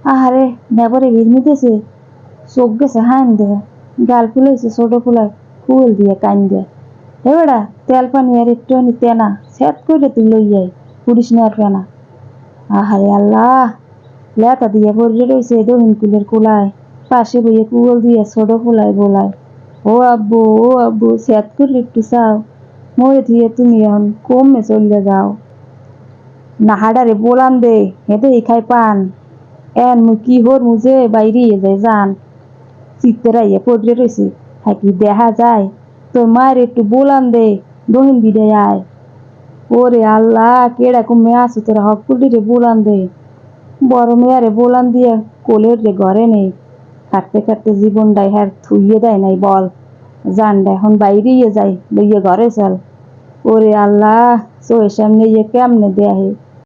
আহারে নেবরে ভিজমিতেছে, চোখ গেছে হান দে, গাল ফুলাইছে ছোট ফুলাই ফুল দিয়ে কান দে। এবারা তেল পানি আর একটু নিতে না, সেট করে তুই লইয়াই পুলিশ নেওয়ার পেনা। আহারে আল্লাহ, লেতা দিয়ে পড়ে রয়েছে দহিন কুলের কোলায়, পাশে বইয়ে কুগল দিয়ে ছোট ফুলাই বোলায়। ও আব্বু সেট করে একটু চাও, মরে দিয়ে তুমি এখন কমে চললে যাও। না হাডারে বলান দে, হেঁটে খাই পান, এন মু কি হর মুজে বাইরে যায় যান। চিত্তরাইয়ে পড়ে রয়েছে, হ্যাঁ কি দেখা যায়, তোর মায়ের একটু বলান দে, দহিন বিদায় আয়। ওরে আল্লাহ, কেডা কমে আসো তোরা হকুলি রে বলান দে। বড় মেয়ারে বলান দিয়ে কোলের রে ঘরে নেই, খাটতে খাটতে জীবনটাই হ্যার থুইয়ে দেয় নাই বল। জানডা এখন বাইরেই যায়, লইয়ে ঘরে চল। ওরে আল্লাহ, চোখের সামনে ইয়ে কেমনে দেহে।